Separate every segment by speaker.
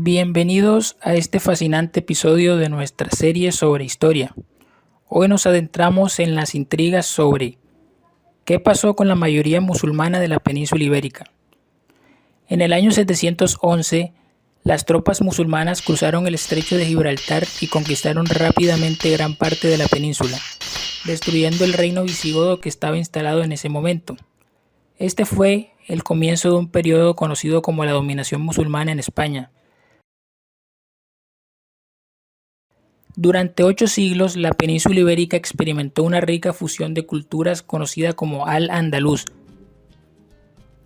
Speaker 1: Bienvenidos a este fascinante episodio de nuestra serie sobre historia. Hoy nos adentramos en las intrigas sobre qué pasó con la mayoría musulmana de la península ibérica. En el año 711, las tropas musulmanas cruzaron el estrecho de Gibraltar y conquistaron rápidamente gran parte de la península, destruyendo el reino visigodo que estaba instalado en ese momento. Este fue el comienzo de un periodo conocido como la dominación musulmana en España. Durante 8 siglos, la península ibérica experimentó una rica fusión de culturas conocida como Al-Andalus.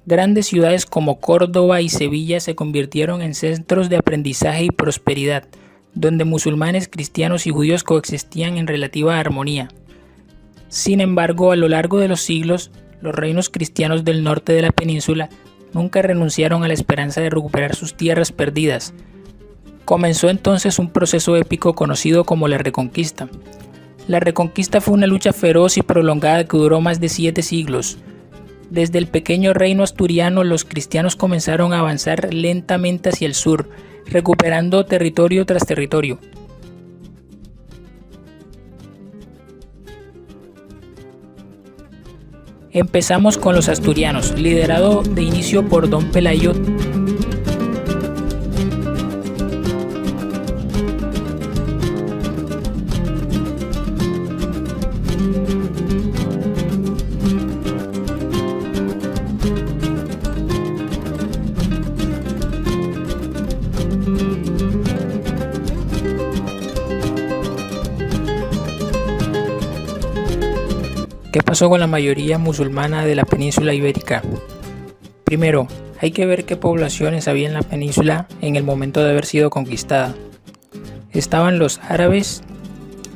Speaker 1: Grandes ciudades como Córdoba y Sevilla se convirtieron en centros de aprendizaje y prosperidad, donde musulmanes, cristianos y judíos coexistían en relativa armonía. Sin embargo, a lo largo de los siglos, los reinos cristianos del norte de la península nunca renunciaron a la esperanza de recuperar sus tierras perdidas. Comenzó entonces un proceso épico conocido como la Reconquista. La Reconquista fue una lucha feroz y prolongada que duró más de 7 siglos. Desde el pequeño reino asturiano, los cristianos comenzaron a avanzar lentamente hacia el sur, recuperando territorio tras territorio. Empezamos con los asturianos, liderado de inicio por Don Pelayo. ¿Qué pasó con la mayoría musulmana de la península ibérica? Primero, hay que ver qué poblaciones había en la península en el momento de haber sido conquistada. Estaban los árabes,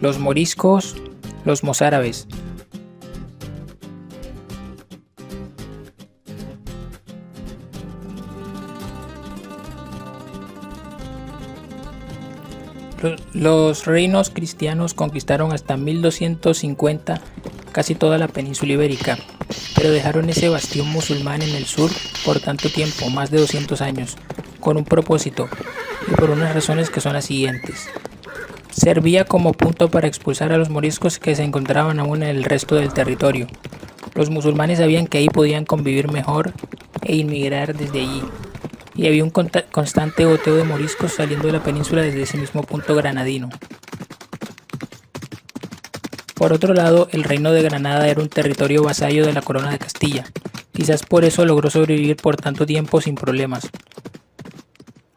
Speaker 1: los moriscos, los mozárabes. Los reinos cristianos conquistaron hasta 1250 casi toda la península ibérica, pero dejaron ese bastión musulmán en el sur por tanto tiempo, más de 200 años, con un propósito y por unas razones que son las siguientes. Servía como punto para expulsar a los moriscos que se encontraban aún en el resto del territorio. Los musulmanes sabían que ahí podían convivir mejor e inmigrar desde allí, y había un constante goteo de moriscos saliendo de la península desde ese mismo punto granadino. Por otro lado, el reino de Granada era un territorio vasallo de la corona de Castilla. Quizás por eso logró sobrevivir por tanto tiempo sin problemas.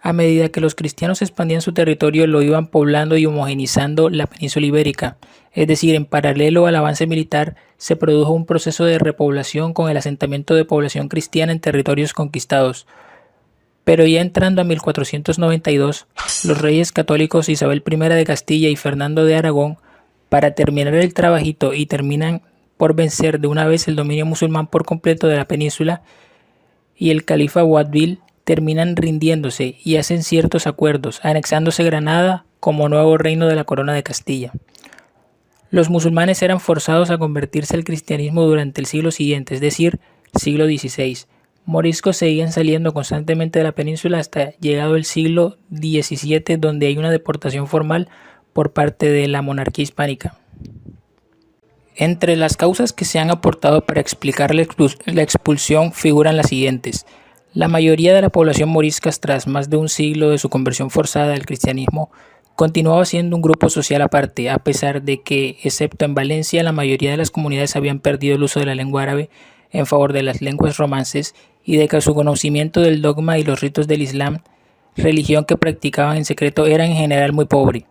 Speaker 1: A medida que los cristianos expandían su territorio, lo iban poblando y homogeneizando la península ibérica. Es decir, en paralelo al avance militar, se produjo un proceso de repoblación con el asentamiento de población cristiana en territorios conquistados. Pero ya entrando a 1492, los reyes católicos Isabel I de Castilla y Fernando de Aragón, para terminar el trabajito y terminan por vencer de una vez el dominio musulmán por completo de la península, y el califa Boabdil terminan rindiéndose y hacen ciertos acuerdos, anexándose Granada como nuevo reino de la corona de Castilla. Los musulmanes eran forzados a convertirse al cristianismo durante el siglo siguiente, es decir, siglo XVI. Moriscos seguían saliendo constantemente de la península hasta llegado el siglo XVII, donde hay una deportación formal por parte de la monarquía hispánica. Entre las causas que se han aportado para explicar la expulsión figuran las siguientes. La mayoría de la población morisca, tras más de un siglo de su conversión forzada al cristianismo, continuaba siendo un grupo social aparte, a pesar de que, excepto en Valencia, la mayoría de las comunidades habían perdido el uso de la lengua árabe en favor de las lenguas romances y de que su conocimiento del dogma y los ritos del Islam, religión que practicaban en secreto, era en general muy pobre.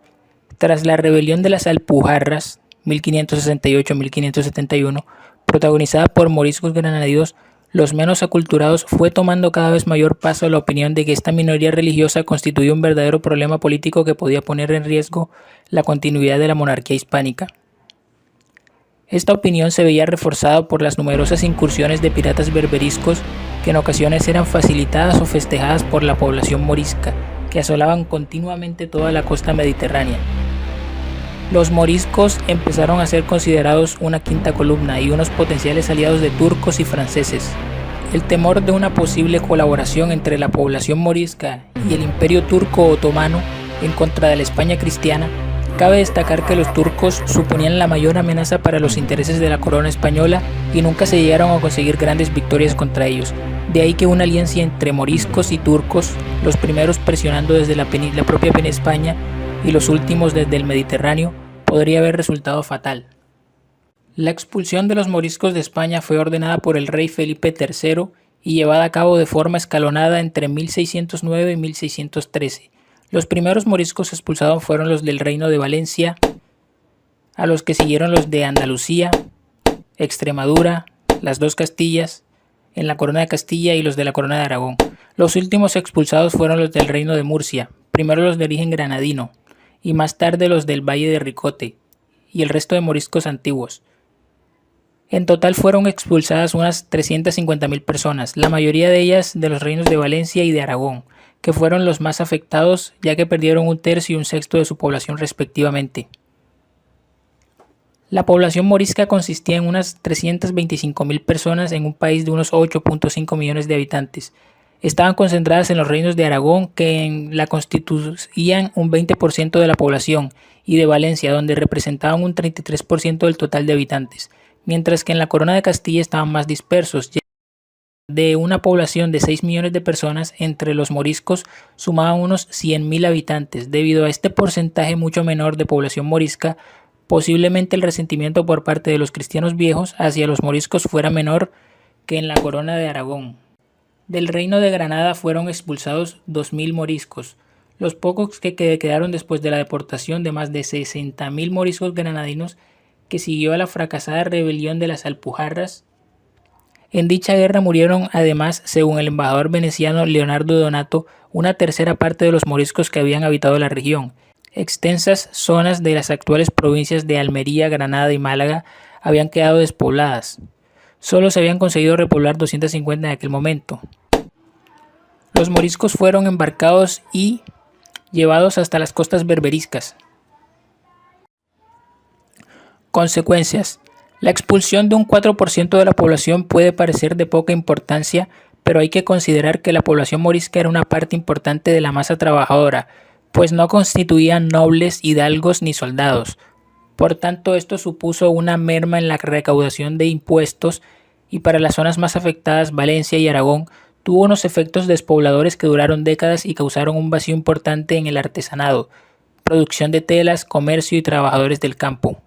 Speaker 1: Tras la rebelión de las Alpujarras, 1568-1571, protagonizada por moriscos granadinos, los menos aculturados, fue tomando cada vez mayor paso la opinión de que esta minoría religiosa constituía un verdadero problema político que podía poner en riesgo la continuidad de la monarquía hispánica. Esta opinión se veía reforzada por las numerosas incursiones de piratas berberiscos que en ocasiones eran facilitadas o festejadas por la población morisca, que asolaban continuamente toda la costa mediterránea. Los moriscos empezaron a ser considerados una quinta columna y unos potenciales aliados de turcos y franceses. El temor de una posible colaboración entre la población morisca y el Imperio turco otomano en contra de la España cristiana. Cabe destacar que los turcos suponían la mayor amenaza para los intereses de la corona española y nunca se llegaron a conseguir grandes victorias contra ellos. De ahí que una alianza entre moriscos y turcos, los primeros presionando desde la propia España y los últimos desde el Mediterráneo, podría haber resultado fatal. La expulsión de los moriscos de España fue ordenada por el rey Felipe III y llevada a cabo de forma escalonada entre 1609 y 1613. Los primeros moriscos expulsados fueron los del Reino de Valencia, a los que siguieron los de Andalucía, Extremadura, las dos Castillas, en la Corona de Castilla y los de la Corona de Aragón. Los últimos expulsados fueron los del Reino de Murcia, primero los de origen granadino y más tarde los del Valle de Ricote y el resto de moriscos antiguos. En total fueron expulsadas unas 350.000 personas, la mayoría de ellas de los reinos de Valencia y de Aragón, que fueron los más afectados ya que perdieron 1/3 y 1/6 de su población respectivamente. La población morisca consistía en unas 325.000 personas en un país de unos 8.5 millones de habitantes. Estaban concentradas en los reinos de Aragón, que la constituían un 20% de la población, y de Valencia, donde representaban un 33% del total de habitantes, mientras que en la Corona de Castilla estaban más dispersos. De una población de 6 millones de personas, entre los moriscos sumaban unos 100.000 habitantes. Debido a este porcentaje mucho menor de población morisca, posiblemente el resentimiento por parte de los cristianos viejos hacia los moriscos fuera menor que en la Corona de Aragón. Del Reino de Granada fueron expulsados 2.000 moriscos. Los pocos que quedaron después de la deportación de más de 60.000 moriscos granadinos que siguió a la fracasada rebelión de las Alpujarras. En dicha guerra murieron además, según el embajador veneciano Leonardo Donato, una tercera parte de los moriscos que habían habitado la región. Extensas zonas de las actuales provincias de Almería, Granada y Málaga habían quedado despobladas. Solo se habían conseguido repoblar 250 en aquel momento. Los moriscos fueron embarcados y llevados hasta las costas berberiscas. Consecuencias. La expulsión de un 4% de la población puede parecer de poca importancia, pero hay que considerar que la población morisca era una parte importante de la masa trabajadora, pues no constituían nobles, hidalgos ni soldados. Por tanto, esto supuso una merma en la recaudación de impuestos y para las zonas más afectadas, Valencia y Aragón, tuvo unos efectos despobladores que duraron décadas y causaron un vacío importante en el artesanado, producción de telas, comercio y trabajadores del campo.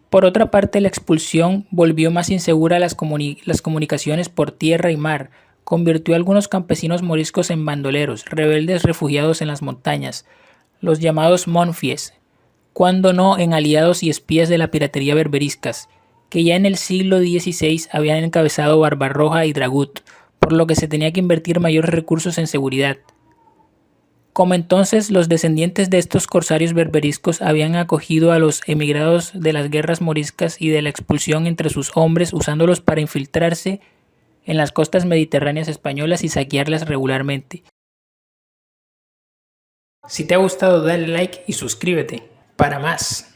Speaker 1: Por otra parte, la expulsión volvió más insegura las comunicaciones por tierra y mar, convirtió a algunos campesinos moriscos en bandoleros, rebeldes refugiados en las montañas, los llamados monfies, cuando no en aliados y espías de la piratería berberiscas, que ya en el siglo XVI habían encabezado Barbarroja y Dragut, por lo que se tenía que invertir mayores recursos en seguridad. Como entonces los descendientes de estos corsarios berberiscos habían acogido a los emigrados de las guerras moriscas y de la expulsión entre sus hombres, usándolos para infiltrarse en las costas mediterráneas españolas y saquearlas regularmente. Si te ha gustado, dale like y suscríbete para más.